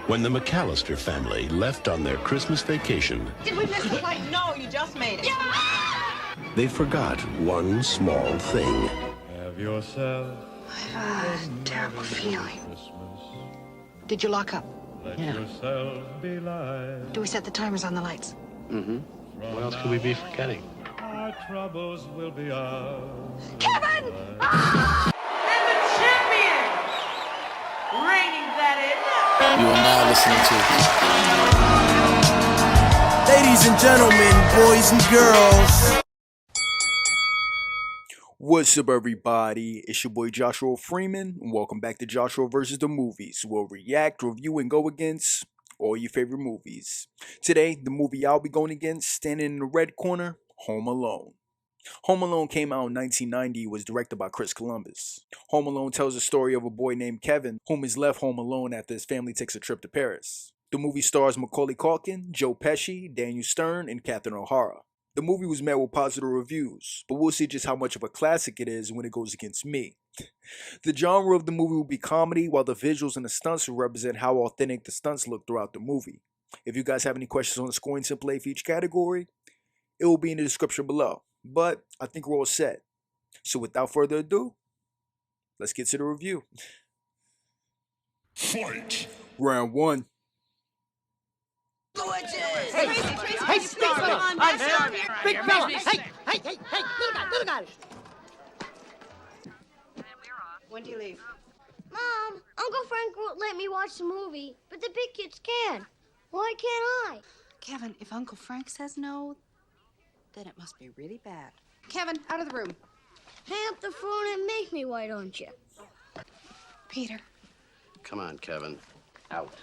When the McAllister family left on their Christmas vacation, Did we miss the flight? No, you just made it. Yeah! they forgot one small thing. Have yourself I've a terrible feeling. Did you lock up? let Yeah. yourself be light. Do we set the timers on the lights? What else could we be forgetting? Our troubles will be ours. Kevin! And the champion, reigning that is. You are now listening to Ladies and gentlemen, boys and girls. What's up, everybody? It's your boy Joshua Freeman, and welcome back to Joshua vs. the Movies. We'll react, review, and go against all your favorite movies. Today, the movie I'll be going against, standing in the red corner, Home Alone. Home Alone came out in 1990, was directed by Chris Columbus. Home Alone tells the story of a boy named Kevin, whom is left home alone after his family takes a trip to Paris. The movie stars Macaulay Culkin, Joe Pesci, Daniel Stern, and Catherine O'Hara. The movie was met with positive reviews, but we'll see just how much of a classic it is when it goes against me. The genre of the movie will be comedy, while the visuals and the stunts will represent how authentic the stunts look throughout the movie. If you guys have any questions on the scoring template for each category, it will be in the description below. But I think we're all set. So without further ado, let's get to the review. Fight! Round 1. Hey, big fella, I'm sorry. Big fella, hey, little guy. When do you leave? Mom, Uncle Frank won't let me watch the movie, but the big kids can. Why can't I? Kevin, if Uncle Frank says no, then it must be really bad. Kevin, out of the room. Hang up the phone and make me, why don't you? Peter. Come on, Kevin. Out.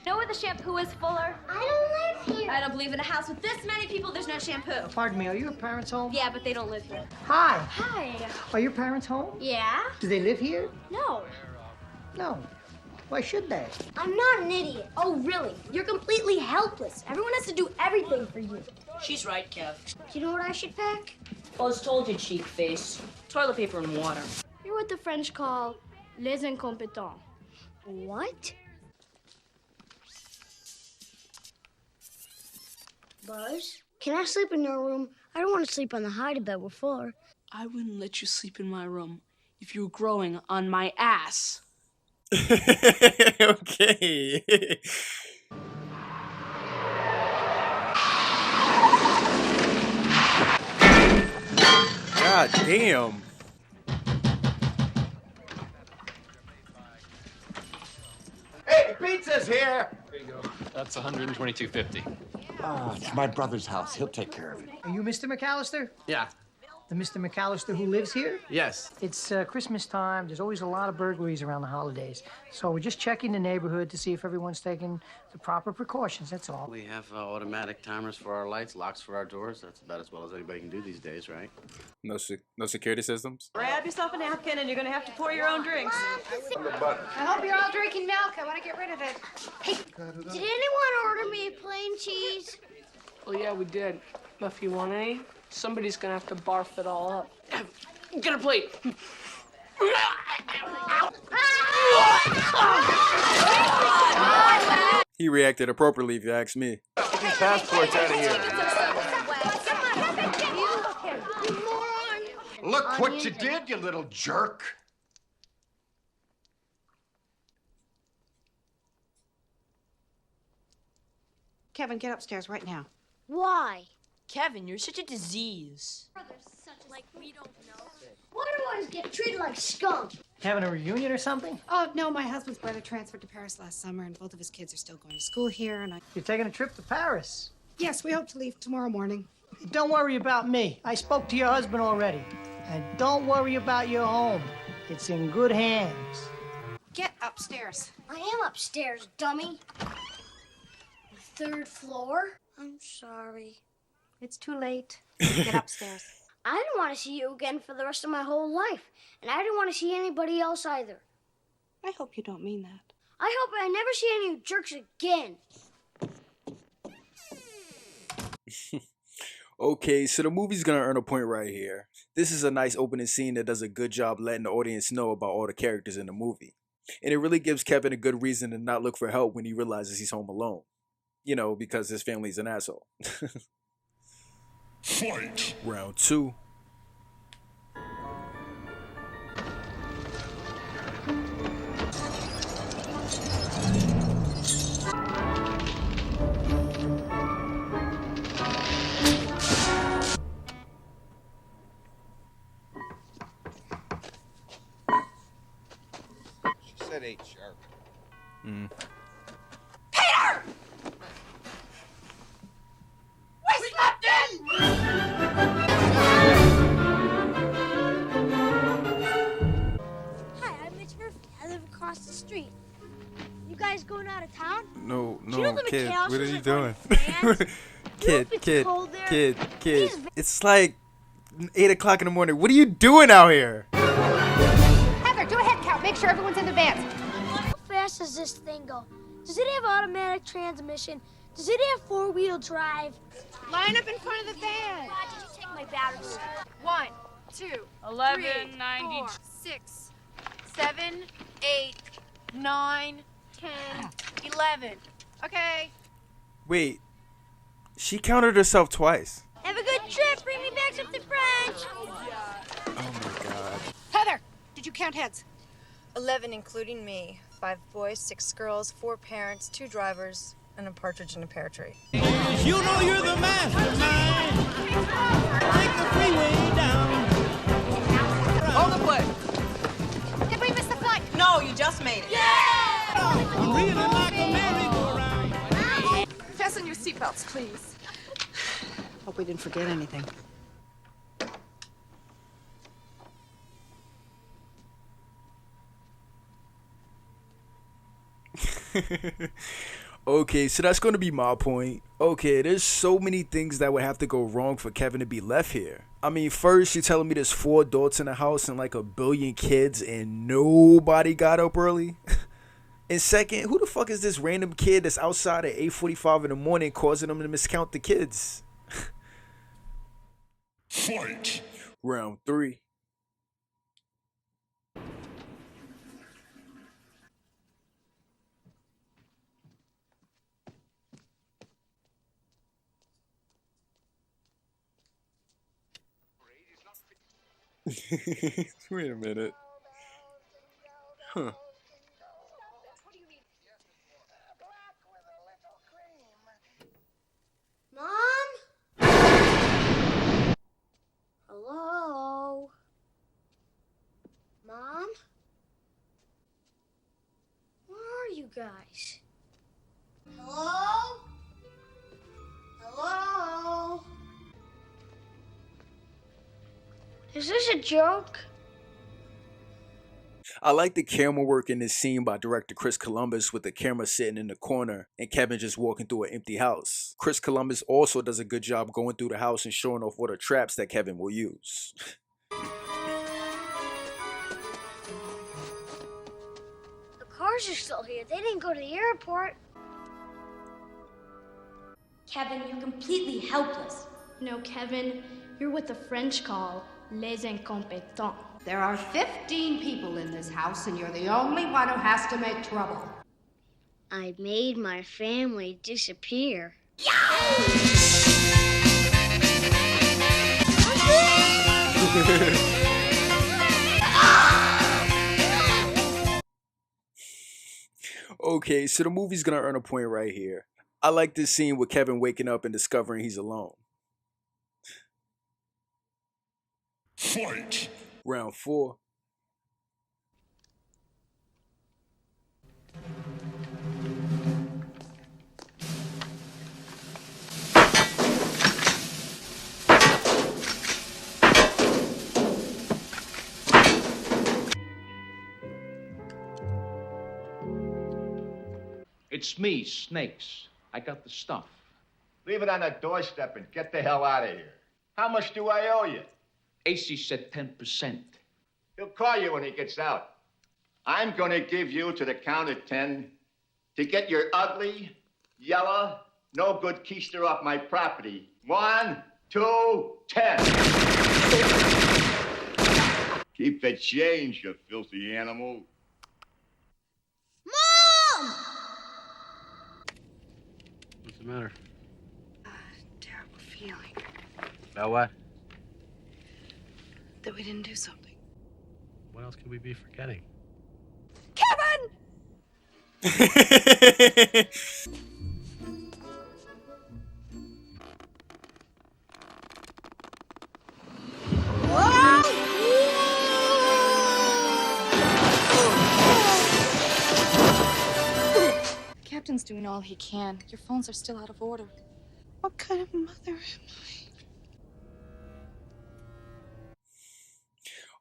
Know where the shampoo is, Fuller? I don't live here. I don't believe in a house with this many people, there's no shampoo. Pardon me, are your parents home? Yeah, but they don't live here. Hi, Hi. are your parents home? Yeah? Do they live here? No. No. Why should they? I'm not an idiot. Oh, really? You're completely helpless. Everyone has to do everything for you. She's right, Kev. Do you know what I should pack? Buzz told you, cheek face. Toilet paper and water. You're what the French call les incompetents. What? Buzz, can I sleep in your room? I don't want to sleep on the hide-a-bed with Fuller. I wouldn't let you sleep in my room if you were growing on my ass. Okay. God damn. Hey, pizza's here! There you go. That's $122.50. Oh, it's my brother's house. He'll take care of it. Are you Mr. McAllister? Yeah. The Mr. McAllister who lives here? Yes. It's Christmas time. There's always a lot of burglaries around the holidays. So we're just checking the neighborhood to see if everyone's taking the proper precautions, that's all. We have automatic timers for our lights, locks for our doors. That's about as well as anybody can do these days, right? No security systems? Grab yourself a napkin and you're gonna have to pour your own drinks. I hope you're all drinking milk. I want to get rid of it. Hey, did anyone order me a plain cheese? Oh, yeah, we did. But if you want any, somebody's gonna have to barf it all up. Get a plate. He reacted appropriately, if you ask me. Get these passports out of here. Look what you did, you little jerk. Kevin, get upstairs right now. Why? Kevin, you're such a disease. Why do I always get treated like skunk? Having a reunion or something? Oh, no, my husband's brother transferred to Paris last summer, and both of his kids are still going to school here, and You're taking a trip to Paris. Yes, we hope to leave tomorrow morning. Don't worry about me. I spoke to your husband already. And don't worry about your home. It's in good hands. Get upstairs. I am upstairs, dummy. The 3rd floor? I'm sorry. It's too late. Get upstairs. I didn't want to see you again for the rest of my whole life. And I didn't want to see anybody else either. I hope you don't mean that. I hope I never see any of you jerks again. Okay, so the movie's gonna earn a point right here. This is a nice opening scene that does a good job letting the audience know about all the characters in the movie. And it really gives Kevin a good reason to not look for help when he realizes he's home alone. You know, because his family's an asshole. Fight! Round 2. She said 8 sharp. Peter! We slept in! Hi, I'm Mitch Murphy. I live across the street. You guys going out of town? No, Do you know the kid, Mikhail what are shows you are doing? going to Kid, it's kid, cold there. kid. Please. It's like 8 o'clock in the morning. What are you doing out here? Heather, do a head count. Make sure everyone's in the vans. How fast does this thing go? Does it have automatic transmission? Does it have four-wheel drive? Line up in front of the van. Why did you take my batteries? 1, 2, 11, 3, 90. 4, 6, 7, 8, 9, 10, 11. Okay. Wait, she counted herself twice. Have a good trip. Bring me back something French. Oh my god. Heather, did you count heads? 11, including me. 5 boys, 6 girls, 4 parents, 2 drivers, and a partridge in a pear tree. You know you're the mastermind. Take the freeway down. Hold the play. Did we miss the flight? No, you just made it. I'm reeling like a merry-go-round. Fasten your seatbelts, please. Hope we didn't forget anything. Okay, so that's going to be my point. Okay, there's so many things that would have to go wrong for Kevin to be left here. I mean, first, you're telling me there's 4 adults in the house and like a billion kids and nobody got up early? And second, who the fuck is this random kid that's outside at 8:45 in the morning causing them to miscount the kids? Fight! Round 3. Wait a minute. Huh. Mom? Hello? Mom? Where are you guys? Hello? Hello? Is this a joke? I like the camera work in this scene by director Chris Columbus with the camera sitting in the corner and Kevin just walking through an empty house. Chris Columbus also does a good job going through the house and showing off what are traps that Kevin will use. The cars are still here. They didn't go to the airport. Kevin, you're completely helpless. No, Kevin, you're what the French call les incompetents. There are 15 people in this house, and you're the only one who has to make trouble. I made my family disappear. Okay, so the movie's gonna earn a point right here. I like this scene with Kevin waking up and discovering he's alone. Fight! Round 4. It's me, Snakes. I got the stuff. Leave it on the doorstep and get the hell out of here. How much do I owe you? AC said 10%. He'll call you when he gets out. I'm going to give you to the count of 10 to get your ugly, yellow, no good keister off my property. 1, 2, 10. Keep the change, you filthy animal. What's the matter? Terrible feeling About what? that we didn't do something. What else could we be forgetting? Kevin! Captain's doing all he can. Your phones are still out of order. What kind of mother am I?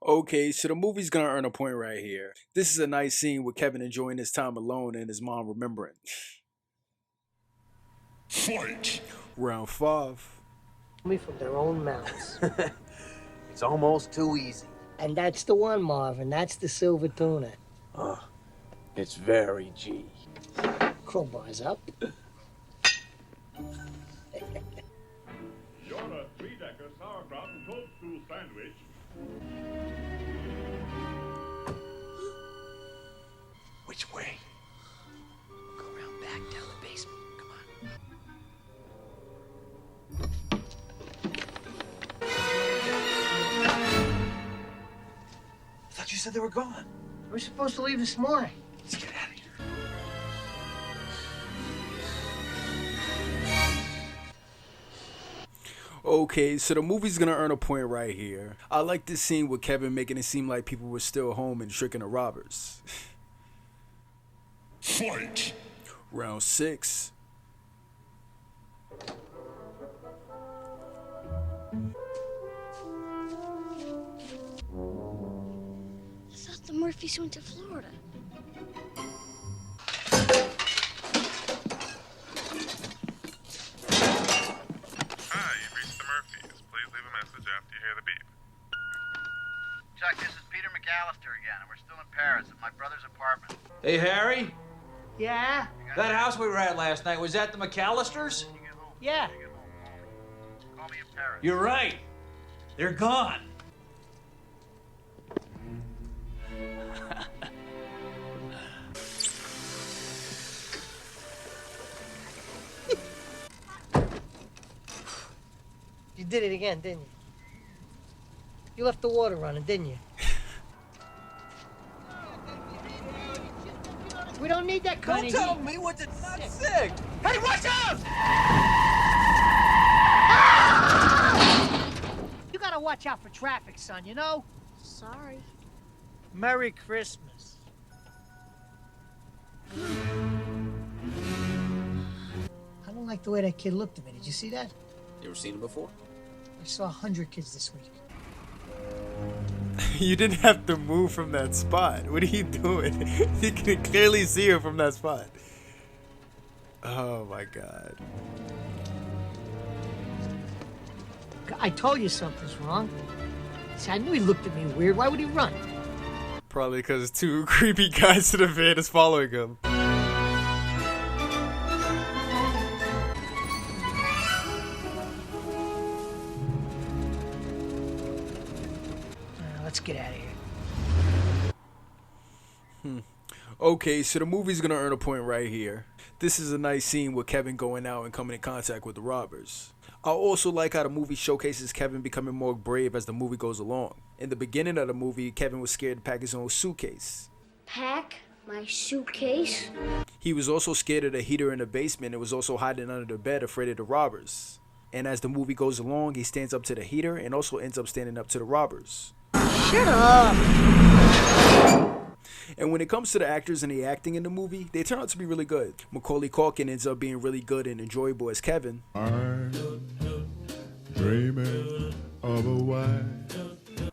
Okay, so the movie's gonna earn a point right here. This is a nice scene with Kevin enjoying his time alone and his mom remembering. Fight! Round 5. Me from their own mouths. It's almost too easy. And that's the one, Marv, and that's the silver tuna. It's very G. Crowbars up. You're a 3-decker sauerkraut and toadstool sandwich. Which way? Go around back down the basement. Come on. I thought you said they were gone. We're supposed to leave this morning. Let's get out of here. Okay, so the movie's gonna earn a point right here. I like this scene with Kevin making it seem like people were still home and tricking the robbers. Fight! Round 6. I thought the Murphys went to Florida. Hi, you've reached the Murphys. Please leave a message after you hear the beep. Chuck, this is Peter McAllister again, and we're still in Paris at my brother's apartment. Hey, Harry? Yeah? That house we were at last night, was that the McAllisters? Yeah. Call me in Paris. You're right. They're gone. You did it again, didn't you? You left the water running, didn't you? We don't need that kind Don't of tell heat. me what to not sick. Hey, watch out! You gotta watch out for traffic, son, you know? Sorry. Merry Christmas. I don't like the way that kid looked at me. Did you see that? You ever seen him before? I saw 100 kids this week. You didn't have to move from that spot. What are you doing? You can clearly see her from that spot. Oh my god. I told you something's wrong. See, I knew he looked at me weird. Why would he run? Probably because 2 creepy guys to the van is following him. Let's get out of here. Okay, so the movie's gonna earn a point right here. This is a nice scene with Kevin going out and coming in contact with the robbers. I also like how the movie showcases Kevin becoming more brave as the movie goes along. In the beginning of the movie, Kevin was scared to pack his own suitcase. Pack my suitcase? He was also scared of the heater in the basement and was also hiding under the bed afraid of the robbers. And as the movie goes along, he stands up to the heater and also ends up standing up to the robbers. Shut up! And when it comes to the actors and the acting in the movie, they turn out to be really good. Macaulay Culkin ends up being really good and enjoyable as Kevin. I'm dreaming of a wife.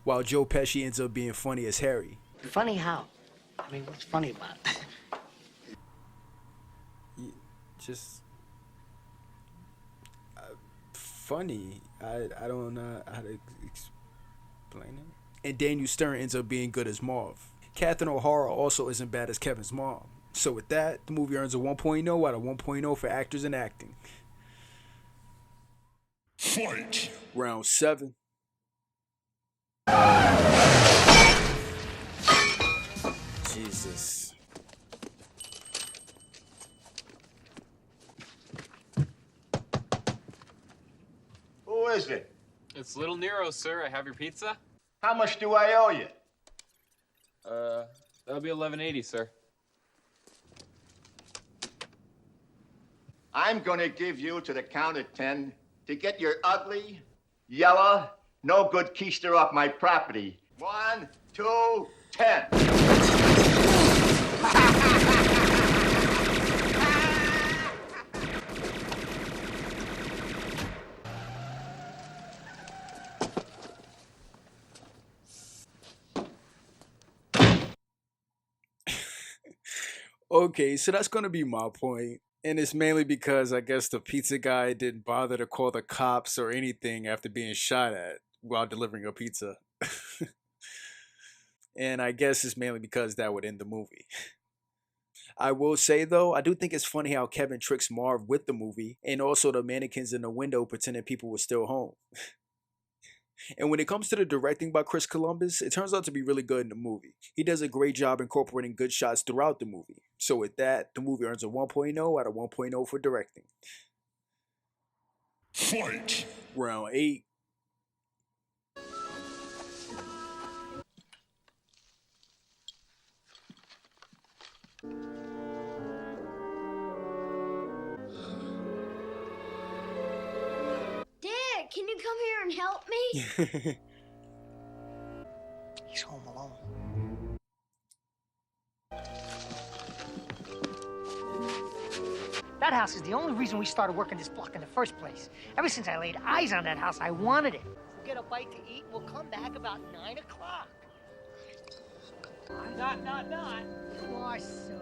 While Joe Pesci ends up being funny as Harry. Funny how? I mean, what's funny about it? Just funny. I don't know how to explain it. And Daniel Stern ends up being good as Marv. Catherine O'Hara also isn't bad as Kevin's mom. So with that, the movie earns a 1.0 out of 1.0 for actors and acting. Fight! Round 7. Jesus. is it? It's Little Nero, sir. I have your pizza. How much do I owe you? That'll be $11.80, sir. I'm gonna give you to the count of 10 to get your ugly, yellow, no good keister off my property. 1, 2, 10. Okay, so that's gonna be my point. And it's mainly because I guess the pizza guy didn't bother to call the cops or anything after being shot at while delivering a pizza. And I guess it's mainly because that would end the movie. I will say though, I do think it's funny how Kevin tricks Marv with the movie and also the mannequins in the window pretending people were still home. And when it comes to the directing by Chris Columbus, it turns out to be really good in the movie. He does a great job incorporating good shots throughout the movie. So with that, the movie earns a 1.0 out of 1.0 for directing. Fight! Round 8. Dad, can you come here and help me? He's home alone. That house is the only reason we started working this block in the first place. Ever since I laid eyes on that house, I wanted it. We'll get a bite to eat, we'll come back about 9 o'clock. Not. You are so...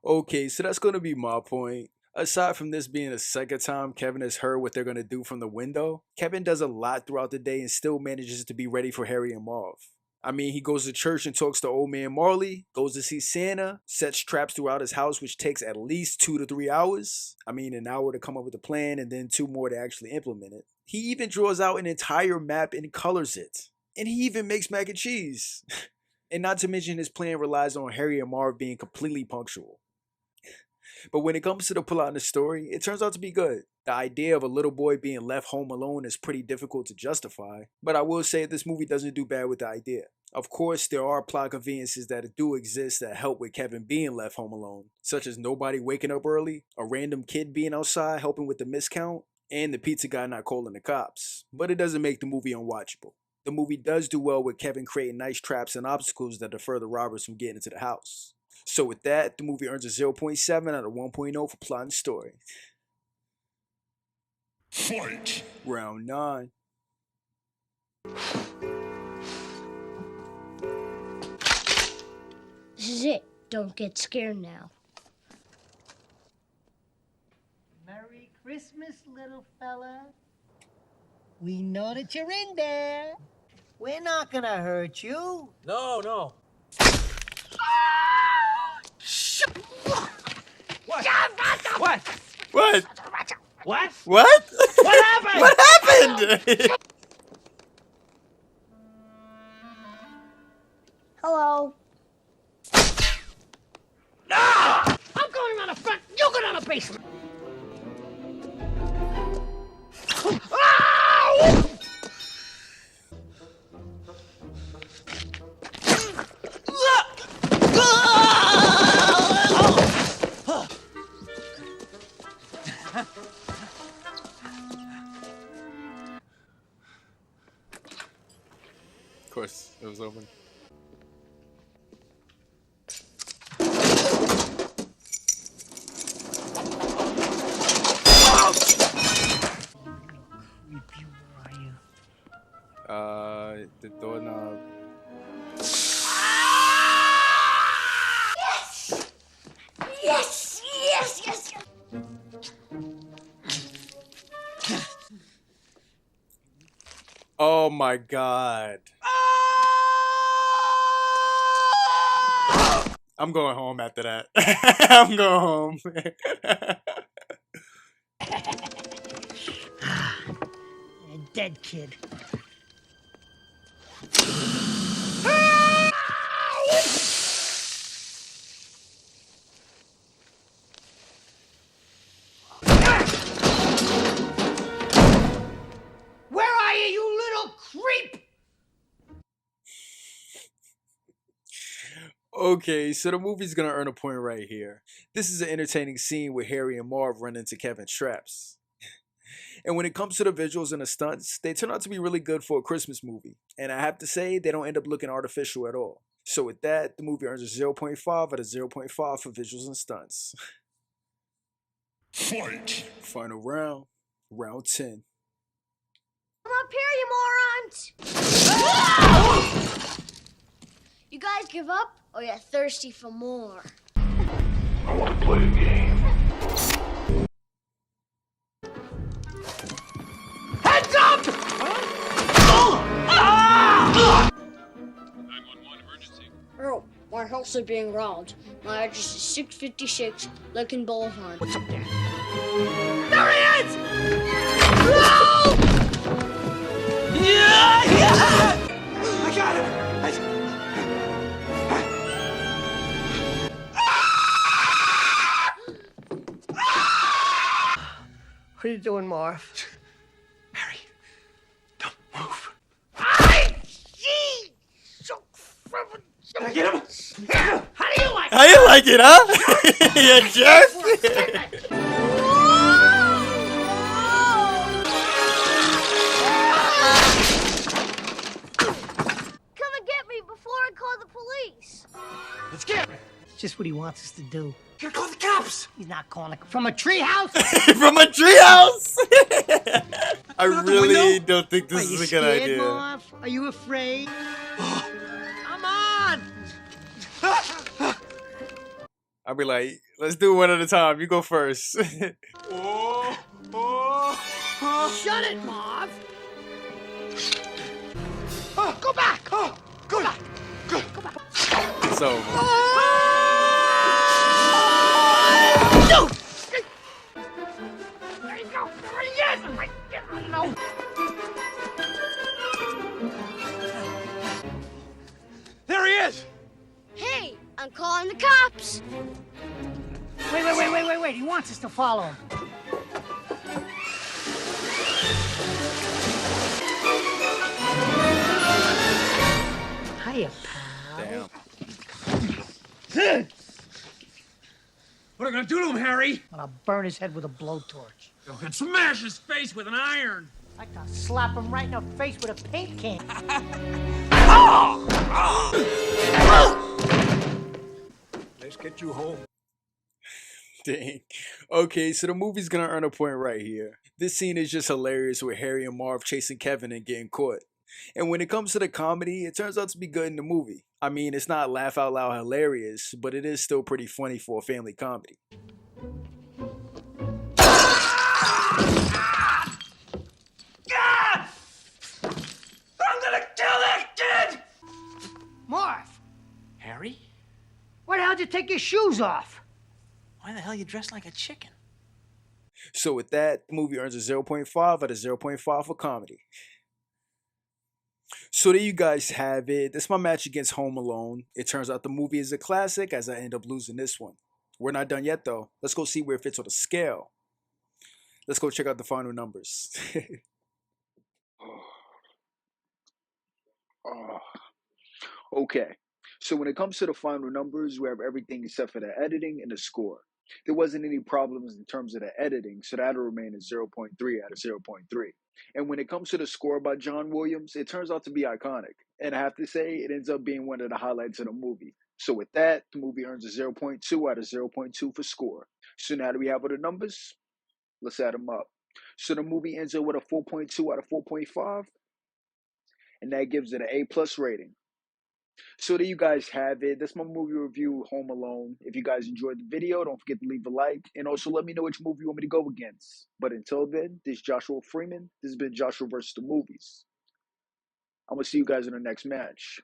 Okay, so that's going to be my point. Aside from this being the second time Kevin has heard what they're going to do from the window, Kevin does a lot throughout the day and still manages to be ready for Harry and Marv. I mean, he goes to church and talks to old man Marley, goes to see Santa, sets traps throughout his house, which takes at least 2 to 3 hours. I mean, an hour to come up with a plan and then 2 more to actually implement it. He even draws out an entire map and colors it. And he even makes mac and cheese. And not to mention his plan relies on Harry and Marv being completely punctual. But when it comes to the plot in the story, it turns out to be good. The idea of a little boy being left home alone is pretty difficult to justify, but I will say this movie doesn't do bad with the idea. Of course, there are plot conveniences that do exist that help with Kevin being left home alone, such as nobody waking up early, a random kid being outside helping with the miscount, and the pizza guy not calling the cops. But it doesn't make the movie unwatchable. The movie does do well with Kevin creating nice traps and obstacles that deter the robbers from getting into the house. So with that, the movie earns a 0.7 out of 1.0 for plot and story. Fight! Round 9. This is it. Don't get scared now. Merry Christmas, little fella. We know that you're in there. We're not gonna hurt you. No. What? What? What? What? What? What happened? What happened? Hello. I'm going around the front. You go down the basement. Of course, it was open. The doorknob. Yes. Oh my god. I'm going home after that. I'm going home. A dead kid. Okay, so the movie's gonna earn a point right here. This is an entertaining scene where Harry and Marv run into Kevin's traps. And when it comes to the visuals and the stunts, they turn out to be really good for a Christmas movie. And I have to say, they don't end up looking artificial at all. So with that, the movie earns a 0.5 out of 0.5 for visuals and stunts. Fight! Final round, round 10. Come up here, you morons! You guys give up, or you're thirsty for more? I want to play a game. Heads up! 911 emergency. Oh, my house is being robbed. My address is 656 Lincoln Boulevard. What's up there? There he is! No! Yeah! I got him! What are you doing, Marv? Harry, don't move. Can I get him? How do you like it? How you like it, huh? You jerk! Come and get me before I call the police. Let's get him. It's just what he wants us to do. Gotta call the cops. He's not calling from a treehouse. From a treehouse! I Out the really window? don't think this is a good idea. Marv? Are you afraid? Come on! I'll be like, let's do it one at a time. You go first. Shut it, Marv! Go back! Good. Go back! It's over. No! There you go! There he is! No! There he is. Hey, I'm calling the cops. Wait. He wants us to follow him. Hiya, pal. Damn. What are we gonna do to him, Harry? I'm gonna burn his head with a blowtorch. You're gonna smash his face with an iron. I can slap him right in the face with a paint can. Let's get you home. Dang. Okay, so the movie's gonna earn a point right here. This scene is just hilarious with Harry and Marv chasing Kevin and getting caught. And when it comes to the comedy, it turns out to be good in the movie. I mean, it's not laugh out loud hilarious, but it is still pretty funny for a family comedy. I'm gonna kill that kid! Marv, Harry? why the hell did you take your shoes off? Why the hell you dressed like a chicken? So with that, the movie earns a 0.5 out of 0.5 for comedy. So there you guys have it. That's my match against Home Alone. It turns out the movie is a classic as I end up losing this one. We're not done yet though. Let's go see where it fits on the scale. Let's go check out the final numbers. Okay, so when it comes to the final numbers, we have everything except for the editing and the score. There wasn't any problems in terms of the editing, so that'll remain at 0.3 out of 0.3. And when it comes to the score by John Williams, it turns out to be iconic. And I have to say, it ends up being one of the highlights of the movie. So with that, the movie earns a 0.2 out of 0.2 for score. So now that we have all the numbers, let's add them up. So the movie ends up with a 4.2 out of 4.5, and that gives it an A+ rating. So there you guys have it. That's my movie review, Home Alone. If you guys enjoyed the video, don't forget to leave a like. And also let me know which movie you want me to go against. But until then, this is Joshua Freeman. This has been Joshua vs. the Movies. I'm going to see you guys in the next match.